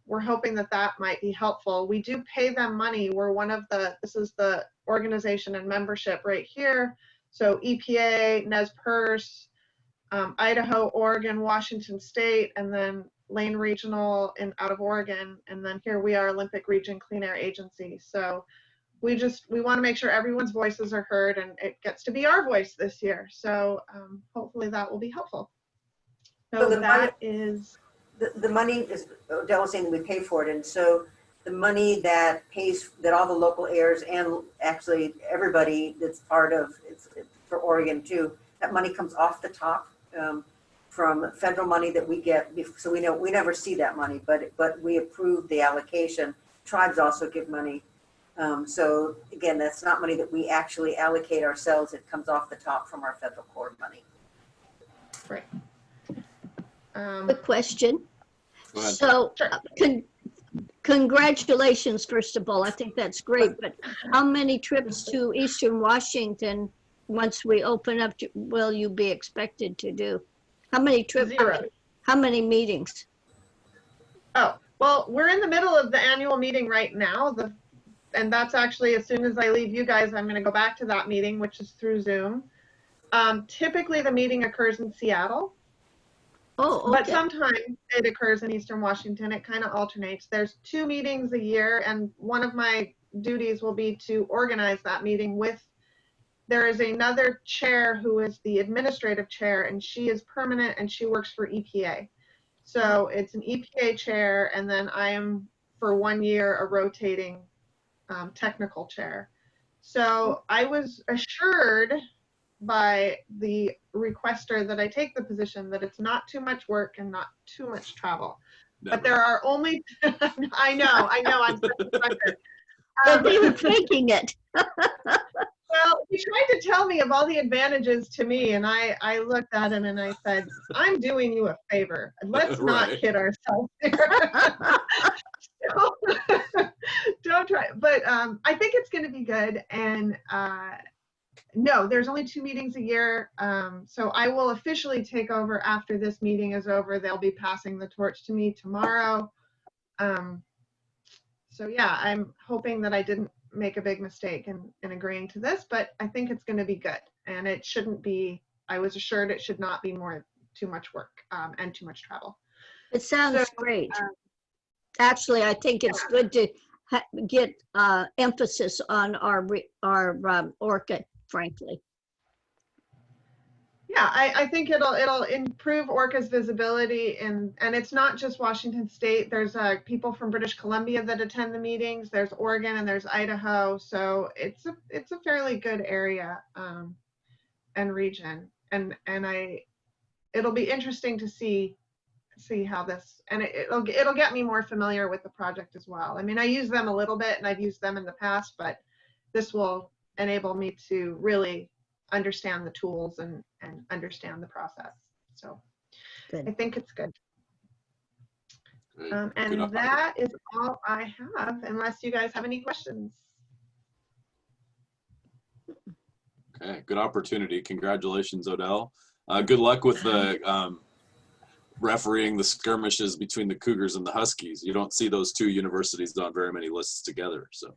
we're hoping that might be helpful. We do pay them money. We're this is the organization and membership right here. So EPA, NESPERS, Idaho, Oregon, Washington State, and then Lane Regional out of Oregon, and then here we are, Olympic Region Clean Air Agency. So we want to make sure everyone's voices are heard, and it gets to be our voice this year. So hopefully that will be helpful. So the money is, Odell was saying we pay for it, and so the money that pays, that all the local airs and actually everybody that's part of it's for Oregon too, that money comes off the top. From federal money that we get, so we never see that money, but we approve the allocation. Tribes also give money. So again, that's not money that we actually allocate ourselves. It comes off the top from our federal core money. Right. A question. Go ahead. So congratulations, first of all. I think that's great. But how many trips to Eastern Washington once we open up, will you be expected to do? How many trips? 0. How many meetings? Oh, well, we're in the middle of the annual meeting right now. And that's actually, as soon as I leave you guys, I'm going to go back to that meeting, which is through Zoom. Typically, the meeting occurs in Seattle. Oh, okay. But sometimes it occurs in Eastern Washington. It kind of alternates. There's 2 meetings a year, and one of my duties will be to organize that meeting with, there is another chair who is the administrative chair, and she is permanent, and she works for EPA. So it's an EPA chair, and then I am, for 1 year, a rotating technical chair. So I was assured by the requester that I take the position that it's not too much work and not too much travel. Never. But there are only, I know, I'm such a sucker. But they were faking it. Well, he tried to tell me of all the advantages to me, and I looked at him and I said, I'm doing you a favor. Let's not Right. kid ourselves here. So, don't try. But I think it's going to be good. And no, there's only 2 meetings a year. So I will officially take over after this meeting is over. They'll be passing the torch to me tomorrow. So yeah, I'm hoping that I didn't make a big mistake in agreeing to this, but I think it's going to be good. And it shouldn't be, I was assured it should not be too much work and too much travel. It sounds great. Actually, I think it's good to get emphasis on our ORCAA, frankly. Yeah, I think it'll improve ORCAA's visibility, and it's not just Washington State. There's people from British Columbia that attend the meetings. There's Oregon and there's Idaho, so it's a fairly good area and region, and it'll be interesting to see how this, and it'll get me more familiar with the project as well. I mean, I use them a little bit, and I've used them in the past, but this will enable me to really understand the tools and understand the process. So good. I think it's good. Good. And Good. that is all I have, unless you guys have any questions. Okay, good opportunity. Congratulations, Odell. Good luck with the refereeing the skirmishes between the Cougars and the Huskies. You don't see those 2 universities on very many lists together. So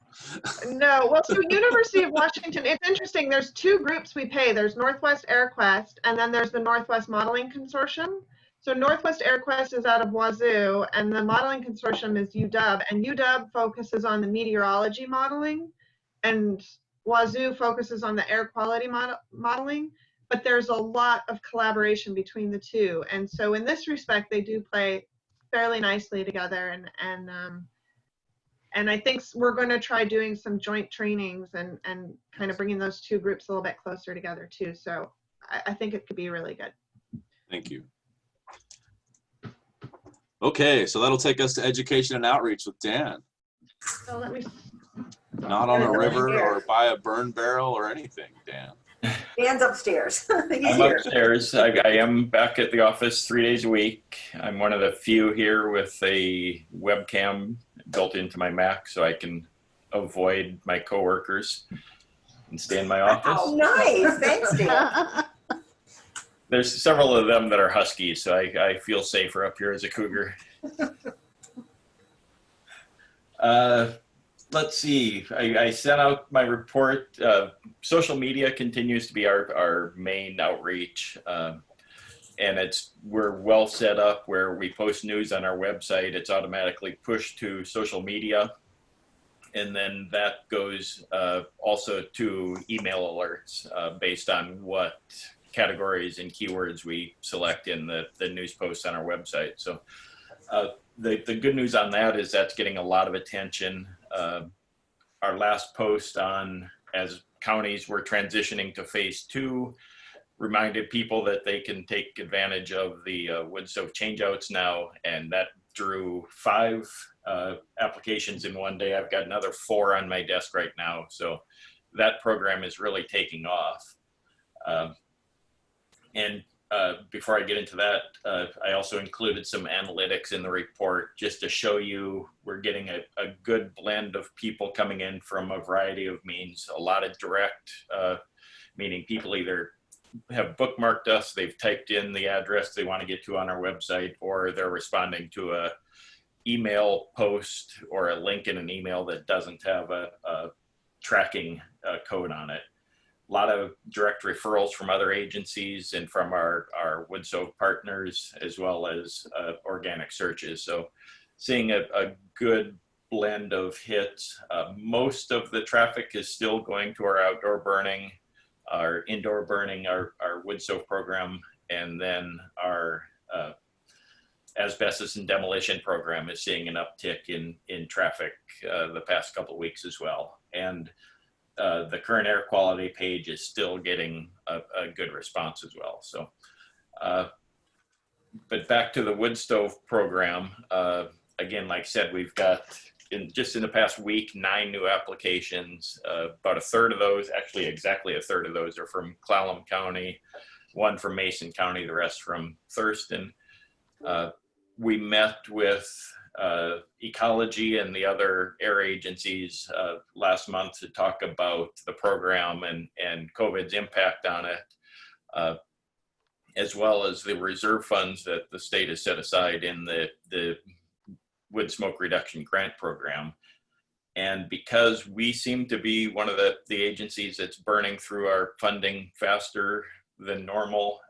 No, well, so University of Washington, it's interesting. There's 2 groups we pay. There's Northwest AirQuest, and then there's the Northwest Modeling Consortium. So Northwest AirQuest is out of Wazoo, and the Modeling Consortium is UW, and UW focuses on the meteorology modeling, and Wazoo focuses on the air quality modeling. But there's a lot of collaboration between the 2, and so in this respect, they do play fairly nicely together. And I think we're going to try doing some joint trainings and kind of bringing those 2 groups a little bit closer together too. So I think it could be really good. thank you. Okay, so that'll take us to education and outreach with Dan. So let me. Not on a river or by a burn barrel or anything, Dan. Dan's upstairs. He's I'm here. upstairs. I am back at the office 3 days a week. I'm one of the few here with a webcam built into my Mac so I can avoid my coworkers and stay in my office. Oh, nice. Thanks, Dan. There's several of them that are Huskies, so I feel safer up here as a Cougar. Let's see. I sent out my report. Social media continues to be our main outreach, and we're well set up where we post news on our website. It's automatically pushed to social media, and then that goes also to email alerts based on what categories and keywords we select in the news posts on our website. So the good news on that is that's getting a lot of attention. Our last post on as counties were transitioning to phase 2 reminded people that they can take advantage of the wood stove changeouts now, and that drew 5 applications in one day. I've got another 4 on my desk right now, so that program is really taking off. And before I get into that, I also included some analytics in the report just to show you we're getting a good blend of people coming in from a variety of means, a lot of direct meaning people either have bookmarked us, they've typed in the address they want to get to on our website, or they're responding to a email post or a link in an email that doesn't have a tracking code on it. A lot of direct referrals from other agencies and from our wood stove partners, as well as organic searches. So seeing a good blend of hits. Most of the traffic is still going to our outdoor burning, our indoor burning, our wood stove program, and then our asbestos and demolition program is seeing an uptick in traffic the past couple of weeks as well. And the current air quality page is still getting a good response as well. So, but back to the wood stove program, again, like I said, we've got just in the past week, 9 new applications. About a third of those, actually exactly a third of those, are from Clallam County, 1 from Mason County, the rest from Thurston. We met with Ecology and the other air agencies last month to talk about the program and COVID's impact on it, as well as the reserve funds that the state has set aside in the wood smoke reduction grant program. And because we seem to be one of the agencies that's burning through our funding faster than normal,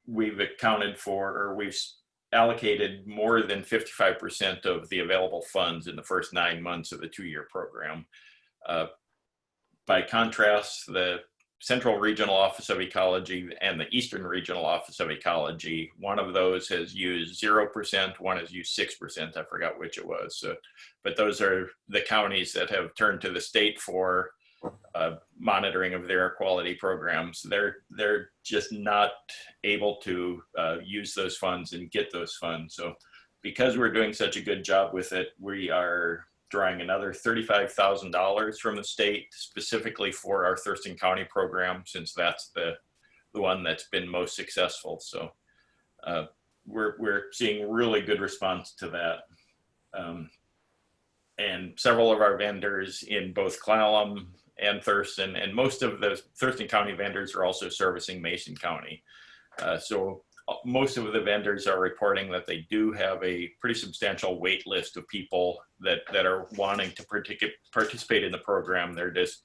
we've accounted for, or we've allocated more than 55% of the available funds in the first 9 months of the 2-year program. By contrast, the Central Regional Office of Ecology and the Eastern Regional Office of Ecology, one of those has used 0%, one has used 6%, I forgot which it was. So, but those are the counties that have turned to the state for monitoring of their air quality programs. They're just not able to use those funds and get those funds. So because we're doing such a good job with it, we are drawing another $35,000 from the state specifically for our Thurston County program, since that's the one that's been most successful. So we're seeing really good response to that. And several of our vendors in both Clallam and Thurston, and most of the Thurston County vendors are also servicing Mason County. So most of the vendors are reporting that they do have a pretty substantial wait list of people that are wanting to participate in the program. They're just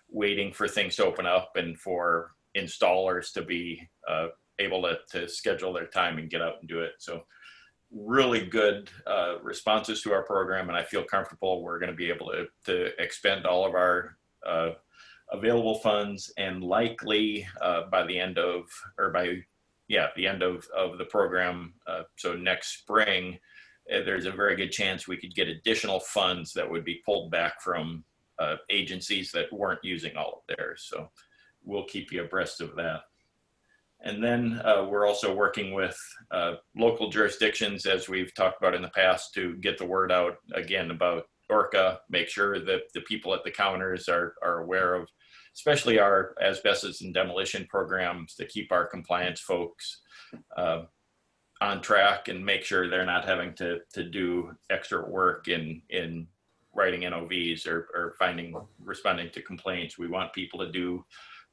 waiting for things to open up and for installers to be able to schedule their time and get out and do it. So really good responses to our program, and I feel comfortable we're going to be able to expend all of our available funds, and likely by the end of, or by the end of the program, so next spring, there's a very good chance we could get additional funds that would be pulled back from agencies that weren't using all of theirs. So we'll keep you abreast of that. And then we're also working with local jurisdictions, as we've talked about in the past, to get the word out again about ORCAA, make sure that the people at the counters are aware of, especially our asbestos and demolition programs, to keep our compliance folks on track and make sure they're not having to do extra work in writing NOVs or responding to complaints. We want people to do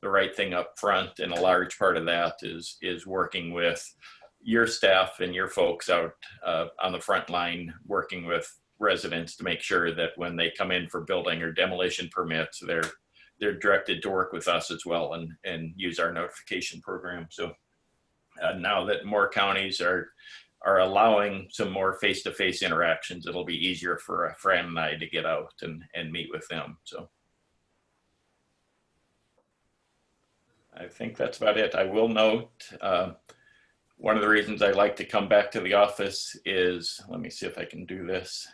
the right thing up front, and a large part of that is working with your staff and your folks out on the front line, working with residents to make sure that when they come in for building or demolition permits, they're directed to work with us as well and use our notification program. So now that more counties are allowing some more face-to-face interactions, it'll be easier for Fran and I to get out and meet with them. So I think that's about it. I will note, one of the reasons I like to come back to the office is, let me see if I can do this.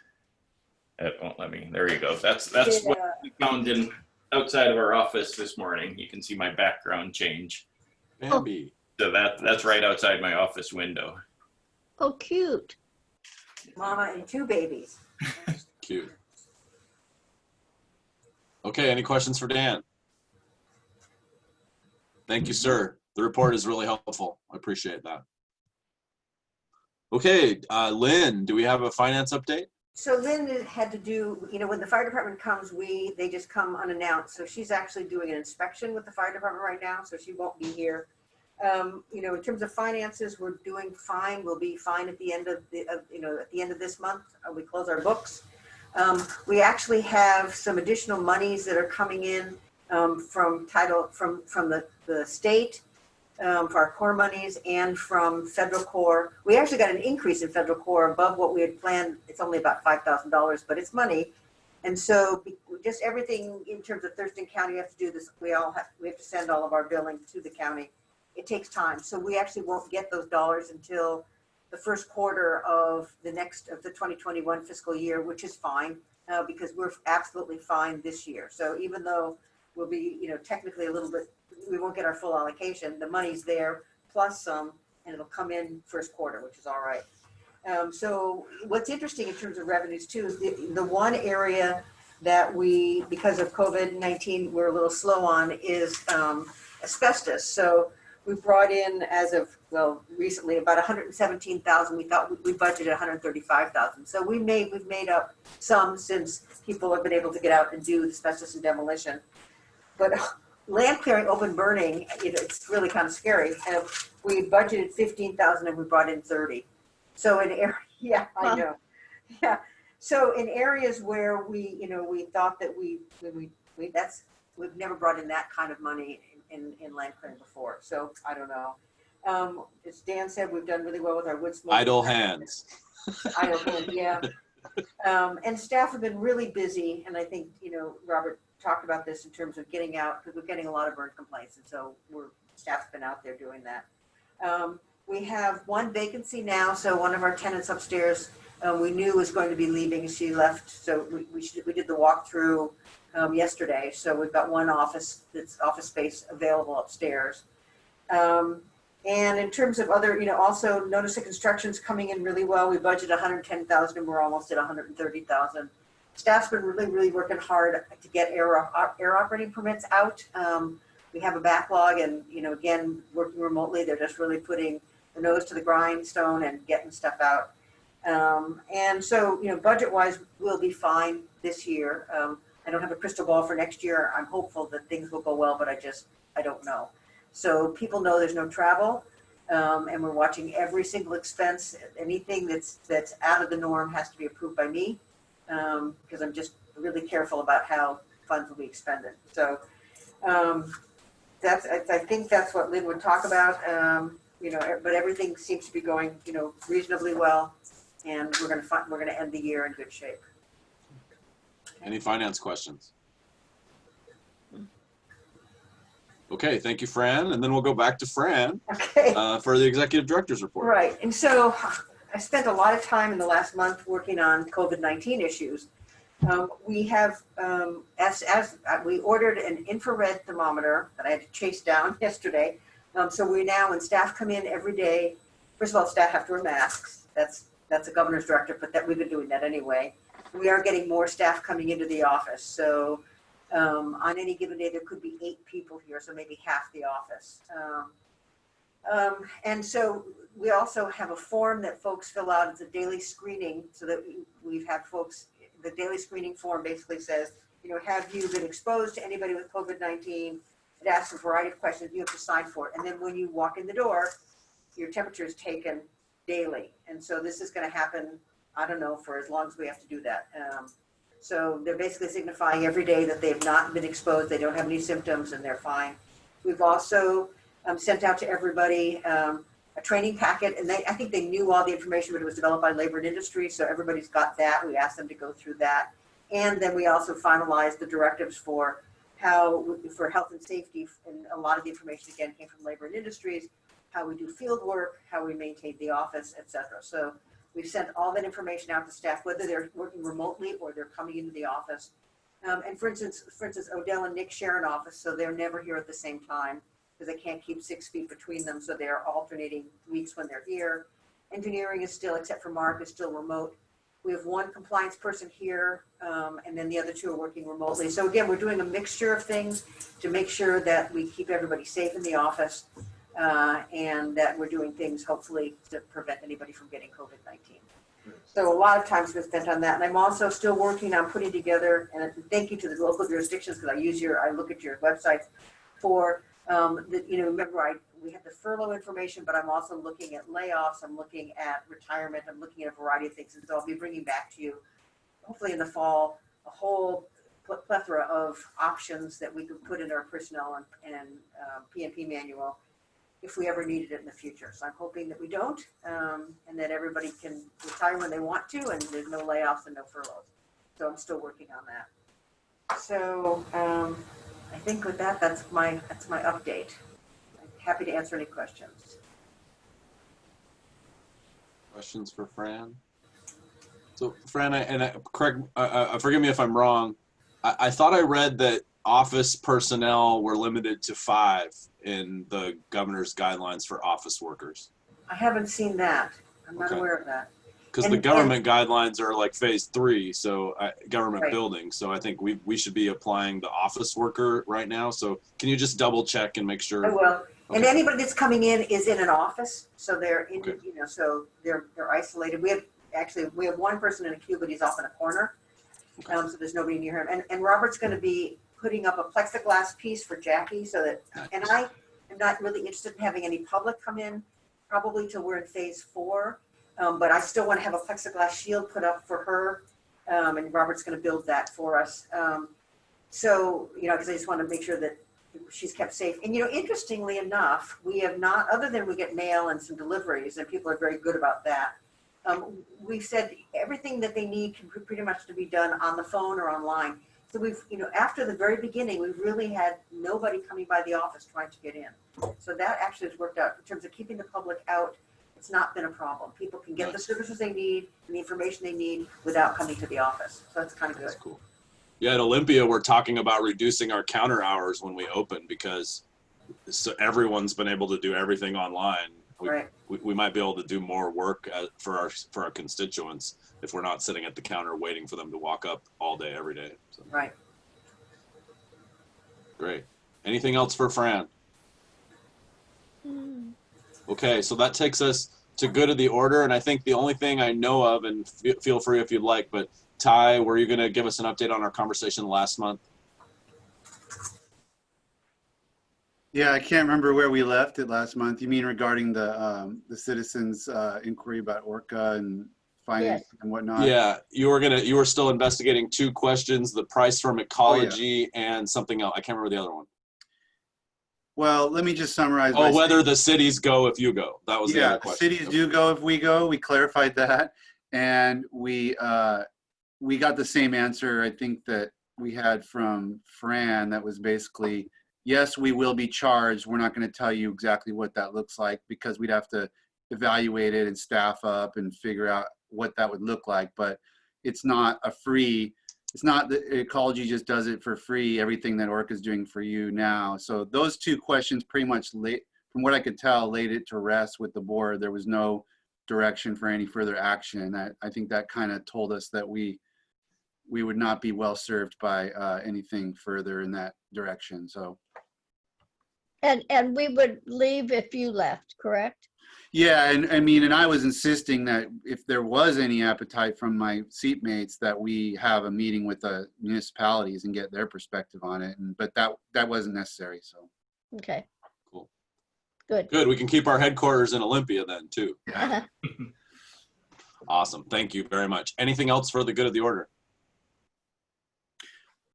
It won't let me. There you go. That's what we found outside of our office this morning. You can see my background change. Bambi. So that's right outside my office window. Oh, cute. Mama and 2 babies. Cute. Okay, any questions for Dan? Thank you, sir. The report is really helpful. I appreciate that. Okay, Lynn, do we have a finance update? So Lynn had to do, when the fire department comes, they just come unannounced. So she's actually doing an inspection with the fire department right now, so she won't be here. In terms of finances, we're doing fine. We'll be fine at the end of at the end of this month. We close our books. We actually have some additional monies that are coming in from the state. For our core monies and from federal core. We actually got an increase in federal core above what we had planned. It's only about $5,000, but it's money. And so just everything in terms of Thurston County, we have to do this. We have to send all of our billing to the county. It takes time. So we actually won't get those dollars until the first quarter of the 2021 fiscal year, which is fine because we're absolutely fine this year. So even though we'll be, technically a little bit, we won't get our full allocation. The money's there plus some, and it'll come in first quarter, which is all right. So what's interesting in terms of revenues too, the one area that we, because of COVID-19, we're a little slow on is asbestos. So we brought in recently about 117,000. We thought we budgeted 135,000. So we've made up some since people have been able to get out and do asbestos and demolition. But land clearing, open burning, it's really kind of scary. We budgeted 15,000 and we brought in 30. So in I know. Yeah. So in areas where we thought that we've never brought in that kind of money in land clearing before. So I don't know. As Dan said, we've done really well with our wood smoke. Idle hands. Idle hands, yeah. And staff have been really busy, and I think Robert talked about this in terms of getting out because we're getting a lot of burn complaints, and so staff's been out there doing that. We have one vacancy now, so one of our tenants upstairs we knew was going to be leaving. She left, so we did the walkthrough yesterday. So we've got one office space available upstairs. And in terms of other, also notice the construction's coming in really well. We budgeted 110,000 and we're almost at 130,000. Staff's been really working hard to get air operating permits out. We have a backlog and, again, working remotely, they're just really putting the nose to the grindstone and getting stuff out. And so, budget-wise, we'll be fine this year. I don't have a crystal ball for next year. I'm hopeful that things will go well, but I don't know. So people know there's no travel, and we're watching every single expense. Anything that's out of the norm has to be approved by me, because I'm just really careful about how funds will be expended. So I think that's what Lynn would talk about. But everything seems to be going, reasonably well, and we're gonna end the year in good shape. Any finance questions? Okay, thank you, Fran. And then we'll go back to Fran for the executive director's report. Right, and so I spent a lot of time in the last month working on COVID-19 issues. We have, we ordered an infrared thermometer that I had to chase down yesterday. So we now, when staff come in every day, first of all, staff have to wear masks. That's a governor's directive, but we've been doing that anyway. We are getting more staff coming into the office. So on any given day, there could be 8 people here, so maybe half the office. And so we also have a form that folks fill out. It's a daily screening, so that we've had folks, the daily screening form basically says, have you been exposed to anybody with COVID-19? It asks a variety of questions. You have to sign for it. And then when you walk in the door, your temperature is taken daily. And so this is going to happen, I don't know, for as long as we have to do that. So they're basically signifying every day that they have not been exposed, they don't have any symptoms, and they're fine. We've also sent out to everybody a training packet, and I think they knew all the information, but it was developed by Labor and Industry, so everybody's got that. We asked them to go through that. And then we also finalized the directives for health and safety, and a lot of the information, again, came from Labor and Industries, how we do field work, how we maintain the office, et cetera. So we've sent all that information out to staff, whether they're working remotely or they're coming into the office. And for instance, Odell and Nick share an office, so they're never here at the same time because they can't keep 6 feet between them. So they're alternating weeks when they're here. Engineering is still, except for Mark, is still remote. We have one compliance person here, and then the other 2 are working remotely. So again, we're doing a mixture of things to make sure that we keep everybody safe in the office, and that we're doing things hopefully to prevent anybody from getting COVID-19. So a lot of time's been spent on that. And I'm also still working on putting together, and thank you to the local jurisdictions, because I look at your websites for, remember we had the furlough information, but I'm also looking at layoffs, I'm looking at retirement, I'm looking at a variety of things. And so I'll be bringing back to you, hopefully in the fall, a whole plethora of options that we could put in our personnel and PNP manual if we ever needed it in the future. So I'm hoping that we don't, and that everybody can retire when they want to, and there's no layoffs and no furloughs. So I'm still working on that. So I think with that, that's my update. I'm happy to answer any questions. Questions for Fran? So Fran, correct, forgive me if I'm wrong. I thought I read that office personnel were limited to 5 in the governor's guidelines for office workers. I haven't seen that. I'm not aware of that. Because the government guidelines are like phase 3, so government buildings. So I think we should be applying the office worker right now. So can you just double check and make sure? I will. Okay. And anybody that's coming in is in an office, so they're in, so they're isolated. We have one person in a queue, but he's off in a corner, so there's nobody near him. And Robert's going to be putting up a plexiglass piece for Jackie, so that. And I am not really interested in having any public come in, probably till we're in phase 4. But I still want to have a plexiglass shield put up for her, and Robert's going to build that for us. So, because I just want to make sure that she's kept safe. And, interestingly enough, we have not, other than we get mail and some deliveries, and people are very good about that, we've said everything that they need can pretty much to be done on the phone or online. So we've, after the very beginning, we've really had nobody coming by the office trying to get in. So that actually has worked out in terms of keeping the public out. It's not been a problem. People can get the services they need and the information they need without coming to the office. So that's kind of good. That's cool. Yeah, at Olympia, we're talking about reducing our counter hours when we open because everyone's been able to do everything online. We might be able to do more work for our constituents if we're not sitting at the counter waiting for them to walk up all day, every day. So. Right. Great. Anything else for Fran? Okay, so that takes us to good of the order, and I think the only thing I know of, and feel free if you'd like, but Ty, were you going to give us an update on our conversation last month? Yeah, I can't remember where we left it last month. You mean regarding the citizens' inquiry about ORCAA and finance and whatnot? Yeah, you were still investigating 2 questions: the price from ecology and something else. I can't remember the other one. Well, let me just summarize. Oh, whether the cities go if you go. That was the other question. Cities do go if we go. We clarified that, and we got the same answer. I think that we had from Fran. That was basically, yes, we will be charged. We're not going to tell you exactly what that looks like because we'd have to evaluate it and staff up and figure out what that would look like. But it's not a free. It's not that ecology just does it for free, everything that ORCAA is doing for you now. So those 2 questions pretty much, from what I could tell, laid it to rest with the board. There was no direction for any further action. I think that kind of told us that we would not be well served by anything further in that direction. So. And we would leave if you left, correct? Yeah, and I was insisting that if there was any appetite from my seatmates, that we have a meeting with the municipalities and get their perspective on it. But that wasn't necessary. So. Okay. Cool. Good. Good. We can keep our headquarters in Olympia then too. Yeah. Awesome. Thank you very much. Anything else for the good of the order?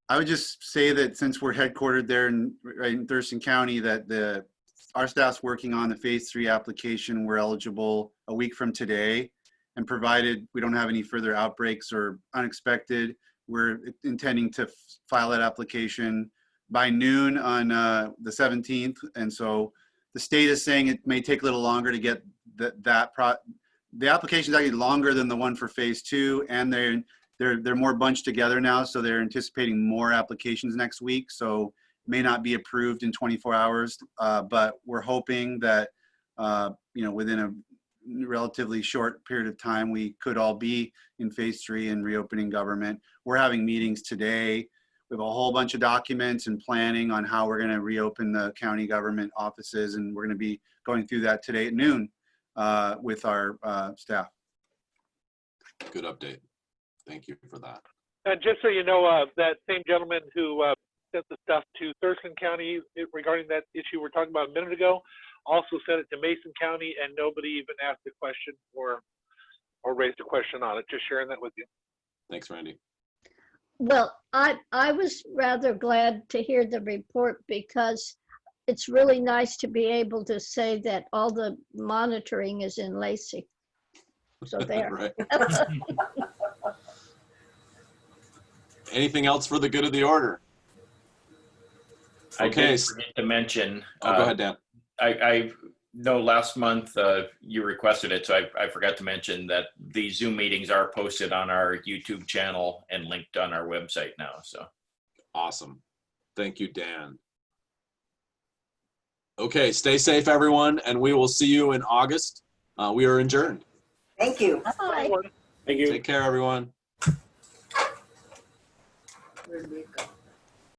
I would just say that since we're headquartered there in Thurston County, that our staff's working on the phase 3 application. We're eligible a week from today, and provided we don't have any further outbreaks or unexpected, we're intending to file that application by noon on the 17th. And so the state is saying it may take a little longer to get the application is actually longer than the one for phase 2, and they're more bunched together now, so they're anticipating more applications next week. So may not be approved in 24 hours, but we're hoping that within a relatively short period of time, we could all be in phase 3 and reopening government. We're having meetings today. We have a whole bunch of documents and planning on how we're going to reopen the county government offices, and we're going to be going through that today at noon with our staff. Good update. Thank you for that. And just so you know, that same gentleman who sent the stuff to Thurston County regarding that issue we're talking about a minute ago, also sent it to Mason County, and nobody even asked a question or raised a question on it. Just sharing that with you. Thanks, Randy. Well, I was rather glad to hear the report because it's really nice to be able to say that all the monitoring is in Lacey. So there. Right. Anything else for the good of the order? I Okay. did forget to mention. Oh, go ahead, Dan. I know last month you requested it, so I forgot to mention that the Zoom meetings are posted on our YouTube channel and linked on our website now. So Awesome. Thank you, Dan. Okay, stay safe, everyone, and we will see you in August. We are adjourned. Thank you. Bye. Thank you. Take care, everyone. Where did we go?